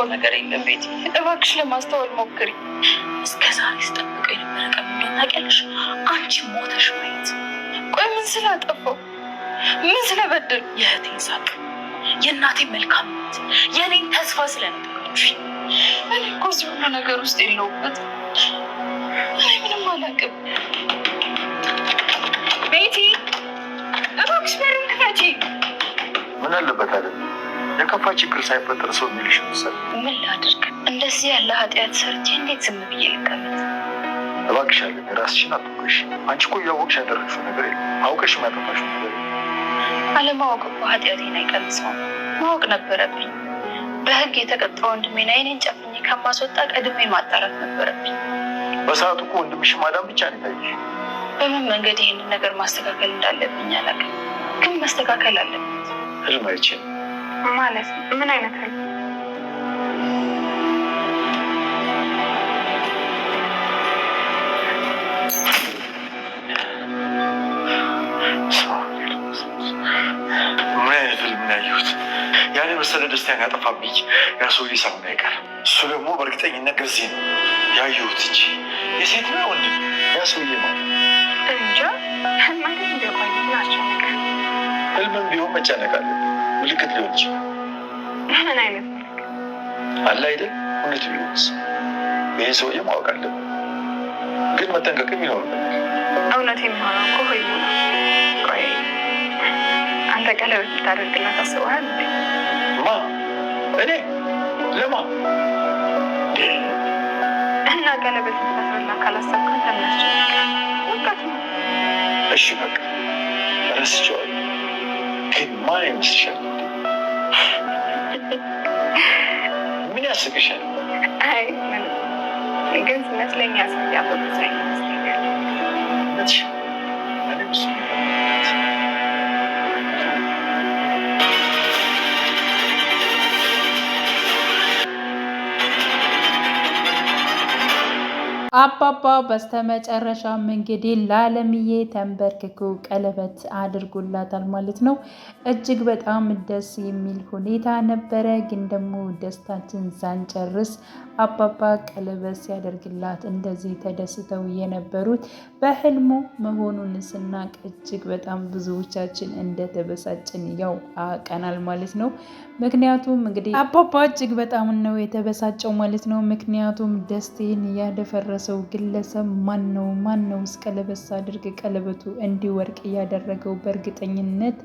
ነገር የለም ቤቲ፣ እባክሽ ለማስተዋል ሞክሪ። እስከ ዛሬ ስጠብቀው የነበረ ቀን እንደሆነ ታውቂያለሽ? አንቺ ሞተሽ ማየት። ቆይ ምን ስላጠፋው? ምን ስለበደል? የእህቴን ሳቅ፣ የእናቴን መልካምነት፣ የእኔን ተስፋ ስለነበረች እኔ እኮ እዚህ ሁሉ ነገር ውስጥ የለውበት። እኔ ምንም አላውቅም። ቤቲ እባክሽ በሩን ክፈቺ። ምን አለበት አለ የከፋ ችግር ሳይፈጠር ሰው የሚልሽ መሰል። ምን ላድርግ? እንደዚህ ያለ ኃጢአት ሰርቼ እንዴት ዝም ብዬ ልቀመጥ? እባክሽ አለ ራስሽን አትውቀሽ። አንቺ እኮ እያወቅሽ ያደረግሽው ነገር የለም፣ አውቀሽ ያጠፋሽው ነገር የለም። አለማወቅ እኮ ኃጢአቴን አይቀንሰውም። ማወቅ ነበረብኝ። በህግ የተቀጣ ወንድሜን አይኔን ጨፍኜ ከማስወጣ ቀድሜ ማጣራት ነበረብኝ። በሰዓቱ እኮ ወንድምሽ ማዳም ብቻ ነው የታየሽ። በምን መንገድ ይህንን ነገር ማስተካከል እንዳለብኝ አላውቅም፣ ግን መስተካከል አለበት። ህልም አይችል ማለት ምን አይነት ህልም? ምን አይነት ህልም ነው ያየሁት? ያኔ መሰለ ደስታን ያጠፋብኝ ያ ሰውዬ ሳይሆን አይቀርም። እሱ ደግሞ በእርግጠኝነት ጊዜ ነው ያየሁት እንጂ የሴት ነው ወንድ ያ ሰውዬ ማለት እንጃ። ህልም አይነት እንደቆይ ናስጨነቀ። ህልምም ቢሆን መጨነቅ አለ። ምልክት ሊሆን ይችላል። ምን አይነት አለ አይደል? እውነት ቢሆንስ? ይህ ሰውዬ ማወቅ አለብን፣ ግን መጠንቀቅም ይኖርበታል። እውነት የሚሆነው እኮ ሆይ ነው። ቆይ አንተ ቀለበት ልታደርግላት አስበሃል? ማ እኔ? ለማ? እና ቀለበት ልታስበላ ካላሰብከን ተምናስችላል። ወቃት ነው። እሺ በቃ ረስቼዋለሁ፣ ግን ማን ይመስልሻል? ምን ያስቅሻል? አይ ግን ስመስለኝ ያስያ በብዙ ይመስለኛል። አባባ በስተመጨረሻም እንግዲህ ለአለምዬ ተንበርክኮ ቀለበት አድርጎላታል ማለት ነው። እጅግ በጣም ደስ የሚል ሁኔታ ነበረ። ግን ደግሞ ደስታችን ሳንጨርስ አባባ ቀለበት ሲያደርግላት እንደዚህ ተደስተው የነበሩት በህልሙ መሆኑን ስናቅ እጅግ በጣም ብዙዎቻችን እንደተበሳጭን ያው አቀናል ማለት ነው። ምክንያቱም እንግዲህ አባባ እጅግ በጣም ነው የተበሳጨው ማለት ነው። ምክንያቱም ደስቴን ያደፈረሰው ግለሰብ ማን ነው? ቀለበት ሳድርግ ቀለበቱ እንዲወርቅ ያደረገው በእርግጠኝነት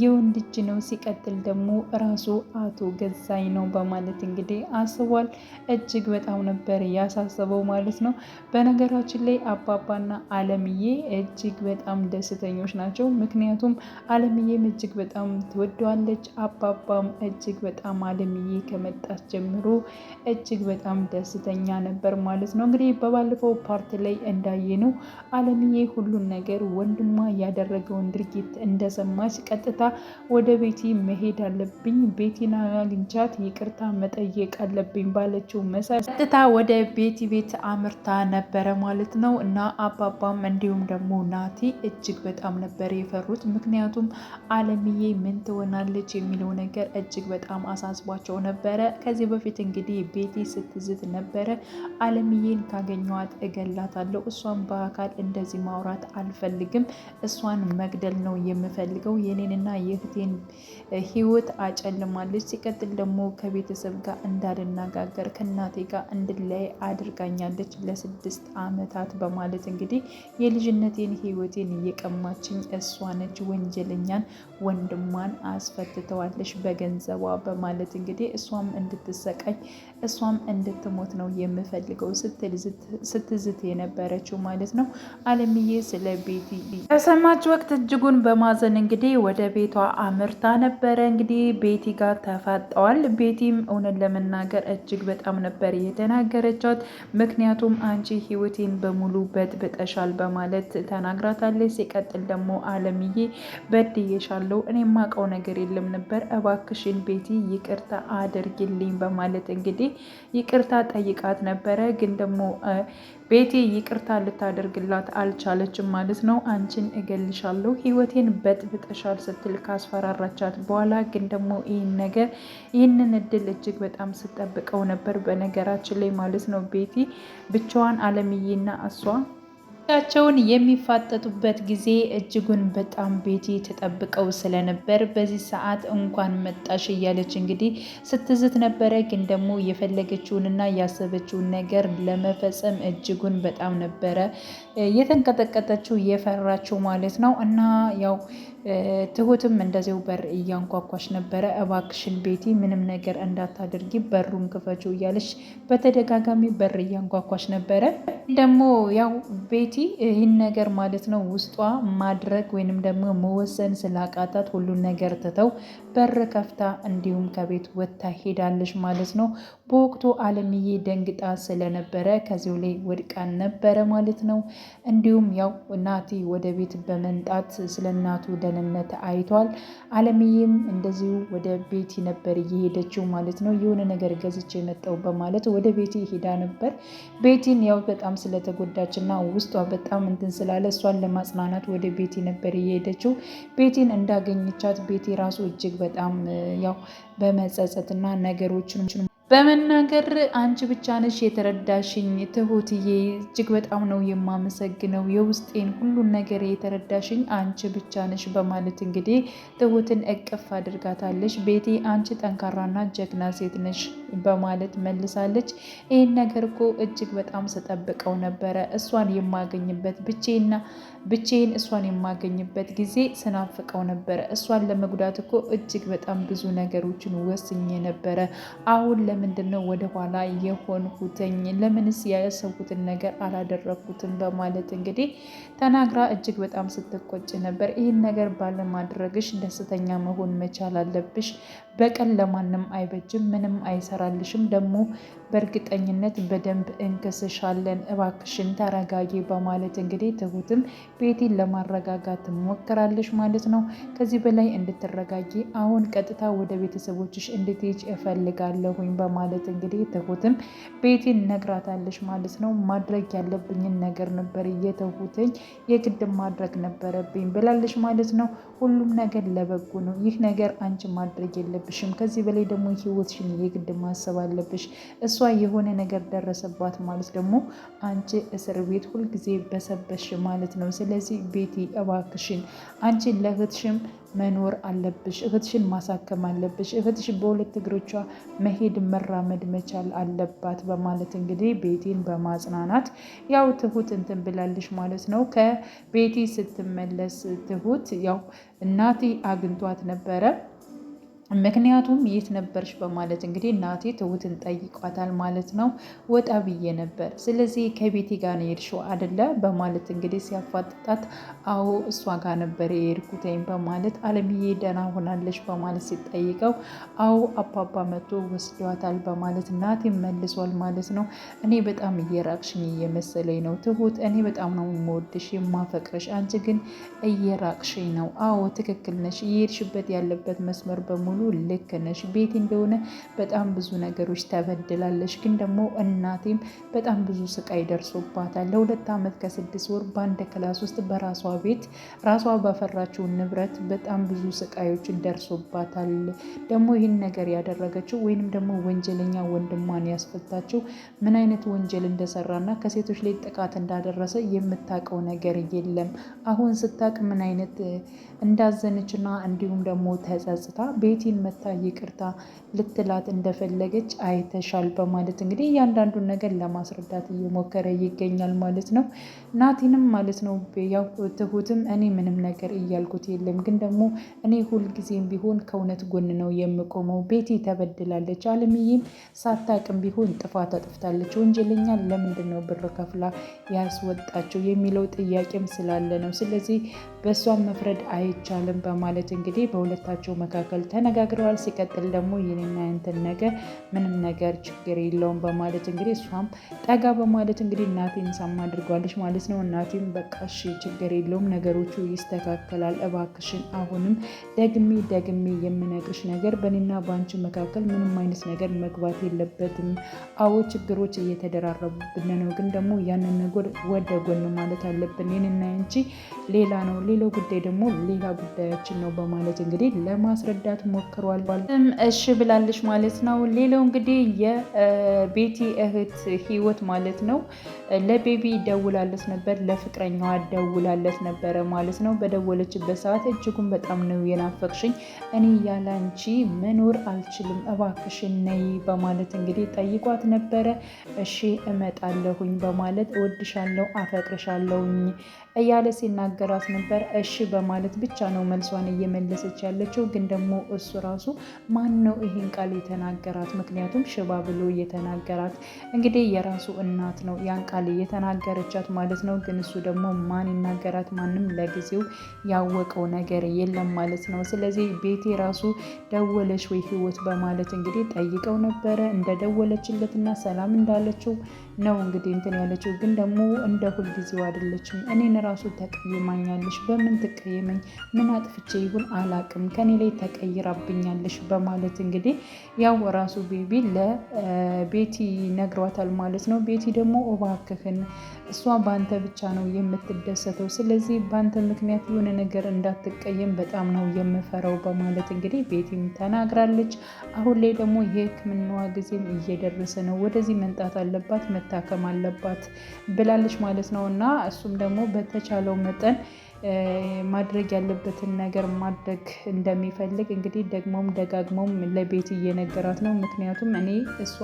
የወንድ እጅ ነው። ሲቀጥል ደግሞ ራሱ አቶ ገዛኝ ነው በማለት እንግዲህ አስቧል። እጅግ በጣም ነበር ያሳሰበው ማለት ነው። በነገራችን ላይ አባባና አለምዬ እጅግ በጣም ደስተኞች ናቸው። ምክንያቱም አለምዬም እጅግ በጣም ትወደዋለች፣ አባባም እጅግ በጣም አለምዬ ከመጣች ጀምሮ እጅግ በጣም ደስተኛ ነበር ማለት ነው። እንግዲህ በባለፈው ፓርት ላይ እንዳየነው አለምዬ ሁሉን ነገር ወንድሟ ያደረገውን ድርጊት እንደሰማች ቀጥታ ወደ ቤቲ መሄድ አለብኝ፣ ቤቲን አግኝቻት ይቅርታ መጠየቅ አለብኝ ባለችው መሰረት ቀጥታ ወደ ቤቲ ቤት አምርታ ነበረ ማለት ነው። እና አባባም እንዲሁም ደግሞ ናቲ እጅግ በጣም ነበር የፈሩት። ምክንያቱም አለምዬ ምን ትሆናለች የሚለው ነገር እጅግ በጣም አሳስቧቸው ነበረ። ከዚህ በፊት እንግዲህ ቤቲ ስትዝት ነበረ፣ አለምዬን ካገኘዋት እገላታለሁ፣ እሷን በአካል እንደዚህ ማውራት አልፈልግም፣ እሷን መግደል ነው የምፈልገው፣ የኔንና የእህቴን ህይወት አጨልማለች፣ ሲቀጥል ደግሞ ከቤተሰብ ጋር እንዳልነጋገር ከእናቴ ጋር እንድለይ አድርጋኛለች ለ6 ዓመታት በማለት እንግዲህ የልጅነቴን ህይወቴን እየቀማችኝ እሷ ነች፣ ወንጀለኛን ወንድሟን አስፈትተዋለች በገንዘቧ በማለት እንግዲህ እሷም እንድትሰቃይ እሷም እንድትሞት ነው የምፈልገው ስትዝት የነበረችው ማለት ነው። አለምዬ ስለ ቤቲ በሰማች ወቅት እጅጉን በማዘን እንግዲህ ወደ ቤቷ አምርታ ነበረ። እንግዲህ ቤቲ ጋር ተፋጠዋል። ቤቲም እውነት ለመናገር እጅግ በጣም ነበር የተናገረቻት። ምክንያቱም አንቺ ህይወቴን በሙሉ በጥብጠሻል በማለት ተናግራታለች። ሲቀጥል ደግሞ አለምዬ በድዬሻለሁ፣ እኔ የማውቀው ነገር የለም ነበር፣ እባክሽን ቤቲ ይቅርታ አድርጊልኝ በማለት እንግዲህ ይቅርታ ጠይቃት ነበረ። ግን ደግሞ ቤቲ ይቅርታ ልታደርግላት አልቻለችም ማለት ነው። አንቺን እገልሻለሁ፣ ህይወቴን በጥብጠሻል ስትል ካስፈራራቻት በኋላ ግን ደግሞ ይህንን እድል እጅግ በጣም ስጠብቀው ነበር በነገራችን ላይ ማለት ነው። ቤቲ ብቻዋን አለምዬና እሷ ቸውን የሚፋጠጡበት ጊዜ እጅጉን በጣም ቤቲ ተጠብቀው ስለነበር በዚህ ሰዓት እንኳን መጣሽ እያለች እንግዲህ ስትዝት ነበረ። ግን ደግሞ የፈለገችውንና ያሰበችውን ነገር ለመፈጸም እጅጉን በጣም ነበረ የተንቀጠቀጠችው የፈራችው ማለት ነው። እና ያው ትሁትም እንደዚው በር እያንኳኳች ነበረ። እባክሽን ቤቲ ምንም ነገር እንዳታደርጊ በሩን ክፈችው እያለች በተደጋጋሚ በር እያንኳኳች ነበረ። ደግሞ ያው ቤቲ ይህን ነገር ማለት ነው ውስጧ ማድረግ ወይንም ደግሞ መወሰን ስላቃታት ሁሉን ነገር ትተው በር ከፍታ እንዲሁም ከቤት ወጥታ ሄዳለች ማለት ነው። በወቅቱ አለምዬ ደንግጣ ስለነበረ ከዚሁ ላይ ወድቃን ነበረ ማለት ነው። እንዲሁም ያው ናቲ ወደ ቤት በመምጣት ስለ እናቱ ደህንነት አይቷል። አለምዬም እንደዚሁ ወደ ቤቲ ነበር እየሄደችው ማለት ነው። የሆነ ነገር ገዝቼ የመጣው በማለት ወደ ቤቲ ሄዳ ነበር። ቤቲን ያው በጣም ስለተጎዳች እና ውስጧ በጣም እንትን ስላለ እሷን ለማጽናናት ወደ ቤቲ ነበር እየሄደችው። ቤቲን እንዳገኘቻት ቤቲ ራሱ እጅግ በጣም ያው በመጸጸትና ነገሮችን በመናገር አንቺ ብቻ ነሽ የተረዳሽኝ ትሁትዬ፣ እጅግ በጣም ነው የማመሰግነው፣ የውስጤን ሁሉን ነገር የተረዳሽኝ አንቺ ብቻ ነሽ በማለት እንግዲህ ትሁትን እቅፍ አድርጋታለች። ቤቲ አንቺ ጠንካራና ጀግና ሴት ነሽ በማለት መልሳለች። ይህን ነገር እኮ እጅግ በጣም ስጠብቀው ነበረ፣ እሷን የማገኝበት ብቻዬን እሷን የማገኝበት ጊዜ ስናፍቀው ነበረ። እሷን ለመጉዳት እኮ እጅግ በጣም ብዙ ነገሮችን ወስኜ ነበረ። አሁን ለምንድን ነው ወደኋላ የሆንኩትኝ? ለምንስ ያሰብኩትን ነገር አላደረግኩትም? በማለት እንግዲህ ተናግራ እጅግ በጣም ስትቆጭ ነበር። ይህን ነገር ባለማድረግሽ ደስተኛ መሆን መቻል አለብሽ። በቀል ለማንም አይበጅም፣ ምንም አይሰራልሽም። ደግሞ በእርግጠኝነት በደንብ እንክስሻለን፣ እባክሽን ተረጋጊ በማለት እንግዲህ ትሁትም ቤቲን ለማረጋጋት ትሞክራለች ማለት ነው። ከዚህ በላይ እንድትረጋጊ አሁን ቀጥታ ወደ ቤተሰቦችሽ እንድትሄጂ እፈልጋለሁኝ በማለት እንግዲህ ትሁትም ቤቲን ነግራታለች ማለት ነው። ማድረግ ያለብኝን ነገር ነበር የተውኩትኝ፣ የግድ ማድረግ ነበረብኝ ብላለች ማለት ነው። ሁሉም ነገር ለበጎ ነው። ይህ ነገር አንቺ ማድረግ የለብሽም። ከዚህ በላይ ደግሞ ህይወትሽን የግድ ማሰብ አለብሽ። እሷ የሆነ ነገር ደረሰባት ማለት ደግሞ አንቺ እስር ቤት ሁልጊዜ በሰበሽ ማለት ነው። ስለዚህ ቤቲ እባክሽን አንቺ ለእህትሽም መኖር አለብሽ፣ እህትሽን ማሳከም አለብሽ። እህትሽ በሁለት እግሮቿ መሄድ መራመድ መቻል አለባት በማለት እንግዲህ ቤቲን በማጽናናት ያው ትሁት እንትን ብላለች ማለት ነው። ከቤቲ ስትመለስ ትሁት ያው እናቴ አግኝቷት ነበረ። ምክንያቱም የት ነበርሽ በማለት እንግዲህ እናቴ ትሁትን ጠይቋታል ማለት ነው። ወጣ ብዬ ነበር፣ ስለዚህ ከቤቲ ጋር ነው የሄድሽው አይደለ በማለት እንግዲህ ሲያፋጥጣት አዎ እሷ ጋር ነበር የሄድኩትኝ በማለት አለምዬ ደህና ሆናለች በማለት ሲጠይቀው አዎ አባባ መጥቶ ወስዷታል በማለት እናቴ መልሷል ማለት ነው። እኔ በጣም እየራቅሽኝ እየመሰለኝ ነው ትሁት፣ እኔ በጣም ነው የምወድሽ የማፈቅርሽ፣ አንቺ ግን እየራቅሽኝ ነው። አዎ ትክክል ነሽ፣ እየሄድሽበት ያለበት መስመር በሙሉ ልክ ነሽ። ቤቲ እንደሆነ በጣም ብዙ ነገሮች ተበድላለች፣ ግን ደግሞ እናቴም በጣም ብዙ ስቃይ ደርሶባታል። ለ2 ዓመት ከ6 ወር በአንድ ክላስ ውስጥ በራሷ ቤት ራሷ ባፈራችው ንብረት በጣም ብዙ ስቃዮችን ደርሶባታል። ደግሞ ይህን ነገር ያደረገችው ወይንም ደግሞ ወንጀለኛ ወንድሟን ያስፈታችው ምን አይነት ወንጀል እንደሰራና ከሴቶች ላይ ጥቃት እንዳደረሰ የምታውቀው ነገር የለም። አሁን ስታውቅ ምን አይነት እንዳዘነችና እንዲሁም ደግሞ ተጸጽታ ቤቲን መታ ይቅርታ ልትላት እንደፈለገች አይተሻል በማለት እንግዲህ እያንዳንዱን ነገር ለማስረዳት እየሞከረ ይገኛል ማለት ነው። ናቲንም ማለት ነው ያው ትሁትም እኔ ምንም ነገር እያልኩት የለም፣ ግን ደግሞ እኔ ሁልጊዜም ቢሆን ከእውነት ጎን ነው የምቆመው። ቤቲ ተበድላለች፣ አለምዬም ሳታቅም ቢሆን ጥፋት አጥፍታለች። ወንጀለኛ ለምንድን ነው ብር ከፍላ ያስወጣቸው የሚለው ጥያቄም ስላለ ነው። ስለዚህ በእሷም መፍረድ አይቻልም በማለት እንግዲህ በሁለታቸው መካከል ተነጋ ተነጋግረዋል። ሲቀጥል ደግሞ የኔና ያንተን ነገር ምንም ነገር ችግር የለውም በማለት እንግዲህ እሷም ጠጋ በማለት እንግዲህ እናቴን ሳማ አድርጓለች ማለት ነው። እናቴም በቃ እሺ ችግር የለውም ነገሮቹ ይስተካከላል፣ እባክሽን አሁንም ደግሜ የምነግርሽ ነገር በእኔና በአንቺ መካከል ምንም አይነት ነገር መግባት የለበትም። አዎ ችግሮች እየተደራረቡብን ነው፣ ግን ደግሞ ያንን ነገር ወደ ጎን ማለት አለብን። ይህንና ያንቺ ሌላ ነው፣ ሌላው ጉዳይ ደግሞ ሌላ ጉዳያችን ነው በማለት እንግዲህ ለማስረዳት ሞክሯል። እሺ ብላለች ማለት ነው። ሌላው እንግዲህ የቤቲ እህት ህይወት ማለት ነው ለቤቢ ደውላለት ነበር፣ ለፍቅረኛዋ ደውላለት ነበረ ማለት ነው። በደወለችበት ሰዓት እጅጉን በጣም ነው የናፈቅሽኝ፣ እኔ ያለ አንቺ መኖር አልችልም፣ እባክሽን ነይ በማለት እንግዲህ ጠይቋት ነበረ። እሺ እመጣለሁኝ በማለት እወድሻለሁ፣ አፈቅርሻለሁኝ እያለ ሲናገራት ነበር። እሺ በማለት ብቻ ነው መልሷን እየመለሰች ያለችው። ግን ደግሞ እሱ ራሱ ማን ነው ይህን ቃል የተናገራት? ምክንያቱም ሽባ ብሎ የተናገራት እንግዲህ የራሱ እናት ነው ያን ቃል የተናገረቻት ማለት ነው። ግን እሱ ደግሞ ማን ይናገራት? ማንም ለጊዜው ያወቀው ነገር የለም ማለት ነው። ስለዚህ ቤቴ ራሱ ደወለች ወይ ህይወት በማለት እንግዲህ ጠይቀው ነበረ። እንደደወለችለትና ሰላም እንዳለችው ነው እንግዲህ እንትን ያለችው። ግን ደግሞ እንደ ሁልጊዜው አይደለችም። እኔን ራሱ ተቀይማኛለሽ። በምን ትቀይመኝ? ምን አጥፍቼ ይሁን አላቅም፣ ከኔ ላይ ተቀይራብኛለሽ በማለት እንግዲህ ያው ራሱ ቤቢ ለቤቲ ነግሯታል ማለት ነው። ቤቲ ደግሞ እባክህን እሷ በአንተ ብቻ ነው የምትደሰተው፣ ስለዚህ በአንተ ምክንያት የሆነ ነገር እንዳትቀየም በጣም ነው የምፈራው በማለት እንግዲህ ቤቲም ተናግራለች። አሁን ላይ ደግሞ የሕክምናዋ ጊዜም እየደረሰ ነው፣ ወደዚህ መምጣት አለባት፣ መታከም አለባት ብላለች ማለት ነው። እና እሱም ደግሞ በተቻለው መጠን ማድረግ ያለበትን ነገር ማድረግ እንደሚፈልግ እንግዲህ ደግሞም ደጋግሞም ለቤቲ እየነገራት ነው። ምክንያቱም እኔ እሷ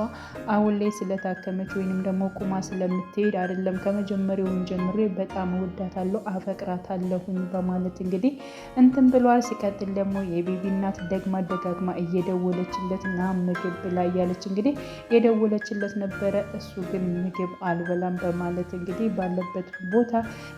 አሁን ላይ ስለታከመች ወይንም ደግሞ ቁማ ስለምትሄድ አይደለም፣ ከመጀመሪያውም ጀምሬ በጣም እወዳታለሁ፣ አፈቅራታለሁኝ በማለት እንግዲህ እንትን ብሏል። ሲቀጥል ደግሞ የቤቢ እናት ደግማ ደጋግማ እየደወለችለት እና ምግብ ብላ እያለች እንግዲህ የደወለችለት ነበረ። እሱ ግን ምግብ አልበላም በማለት እንግዲህ ባለበት ቦታ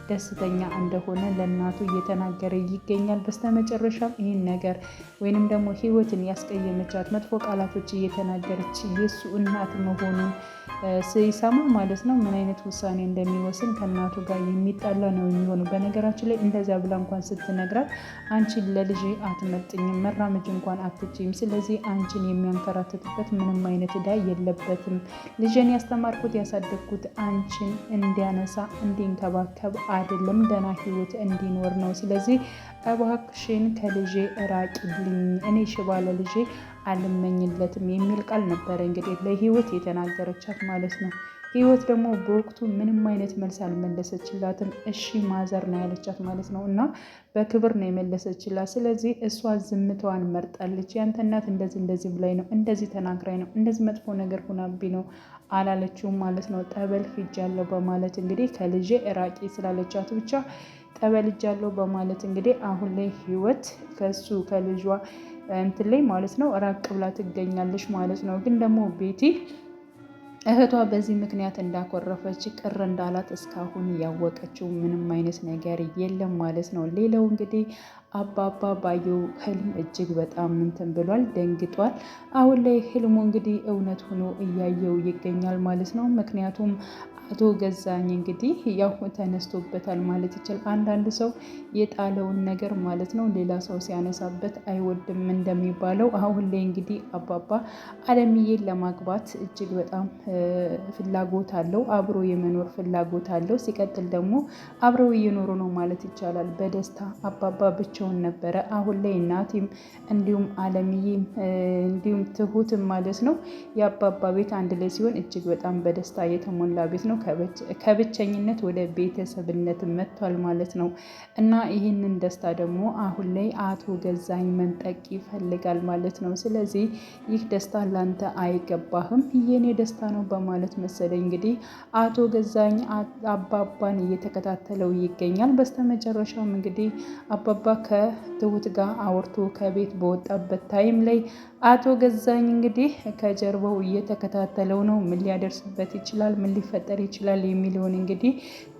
ደስተኛ እንደሆነ እናቱ እየተናገረ ይገኛል። በስተመጨረሻም ይህን ነገር ወይንም ደግሞ ህይወትን ያስቀየመቻት መጥፎ ቃላቶች እየተናገረች የእሱ እናት መሆኑን ሲሰማ ማለት ነው ምን አይነት ውሳኔ እንደሚወስን ከእናቱ ጋር የሚጣላ ነው የሚሆኑ። በነገራችን ላይ እንደዚያ ብላ እንኳን ስትነግራት አንቺን ለልጄ አትመጥኝም፣ መራመጅ እንኳን አትችይም፣ ስለዚህ አንቺን የሚያንከራትትበት ምንም አይነት ዕዳ የለበትም። ልጄን ያስተማርኩት ያሳደግኩት አንቺን እንዲያነሳ እንዲንከባከብ አይደለም፣ ደህና ህይወት እንዲኖር ነው። ስለዚህ እባክሽን ከልጄ ራቂልኝ፣ እኔ ሽባ ለልጄ አልመኝለትም የሚል ቃል ነበረ እንግዲህ ለህይወት የተናገረቻት ማለት ነው። ህይወት ደግሞ በወቅቱ ምንም አይነት መልስ አልመለሰችላትም። እሺ ማዘር ነው ያለቻት ማለት ነው። እና በክብር ነው የመለሰችላት። ስለዚህ እሷ ዝምታዋን መርጣለች። ያንተ እናት እንደዚህ ብላኝ ነው፣ እንደዚህ ተናግራኝ ነው፣ እንደዚህ መጥፎ ነገር ሆናብኝ ነው አላለችውም ማለት ነው። ጠበል ሂጃለሁ በማለት እንግዲህ ከልጄ ራቂ ስላለቻት ብቻ ጠበል ሂጃለሁ በማለት እንግዲህ አሁን ላይ ህይወት ከሱ ከልጇ እንትን ላይ ማለት ነው ራቅ ብላ ትገኛለች ማለት ነው። ግን ደግሞ ቤቲ እህቷ በዚህ ምክንያት እንዳኮረፈች ቅር እንዳላት እስካሁን ያወቀችው ምንም አይነት ነገር የለም ማለት ነው። ሌላው እንግዲህ አባባ ባየው ህልም እጅግ በጣም እንትን ብሏል፣ ደንግጧል። አሁን ላይ ህልሙ እንግዲህ እውነት ሆኖ እያየው ይገኛል ማለት ነው። ምክንያቱም አቶ ገዛኝ እንግዲህ ያው ተነስቶበታል ማለት ይችላል። አንዳንድ ሰው የጣለውን ነገር ማለት ነው ሌላ ሰው ሲያነሳበት አይወድም እንደሚባለው አሁን ላይ እንግዲህ አባባ አለምዬን ለማግባት እጅግ በጣም ፍላጎት አለው፣ አብሮ የመኖር ፍላጎት አለው። ሲቀጥል ደግሞ አብረው እየኖሩ ነው ማለት ይቻላል በደስታ። አባባ ብቻውን ነበረ። አሁን ላይ እናቴም እንዲሁም አለምዬም እንዲሁም ትሁትም ማለት ነው የአባባ ቤት አንድ ላይ ሲሆን እጅግ በጣም በደስታ የተሞላ ቤት ነው። ከብቸኝነት ወደ ቤተሰብነት መጥቷል ማለት ነው። እና ይህንን ደስታ ደግሞ አሁን ላይ አቶ ገዛኝ መንጠቅ ይፈልጋል ማለት ነው። ስለዚህ ይህ ደስታ ላንተ አይገባህም፣ የኔ ደስታ ነው በማለት መሰለኝ እንግዲህ አቶ ገዛኝ አባባን እየተከታተለው ይገኛል። በስተመጨረሻም እንግዲህ አባባ ከትሁት ጋር አውርቶ ከቤት በወጣበት ታይም ላይ አቶ ገዛኝ እንግዲህ ከጀርባው እየተከታተለው ነው። ምን ሊያደርስበት ይችላል፣ ምን ሊፈጠር ይችላል የሚለውን እንግዲህ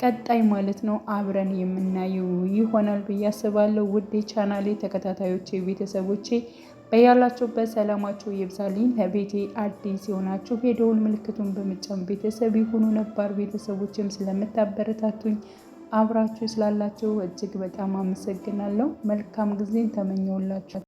ቀጣይ ማለት ነው አብረን የምናየው ይሆናል ብዬ አስባለሁ። ውድ ቻናሌ ተከታታዮቼ ቤተሰቦቼ በያላችሁበት ሰላማችሁ ይብዛልኝ። ለቤቴ አዲስ የሆናችሁ የደውል ምልክቱን በመጫን ቤተሰብ የሆኑ ነባር ቤተሰቦችም ስለምታበረታቱኝ አብራችሁ ስላላችሁ እጅግ በጣም አመሰግናለሁ። መልካም ጊዜን ተመኘውላችሁ።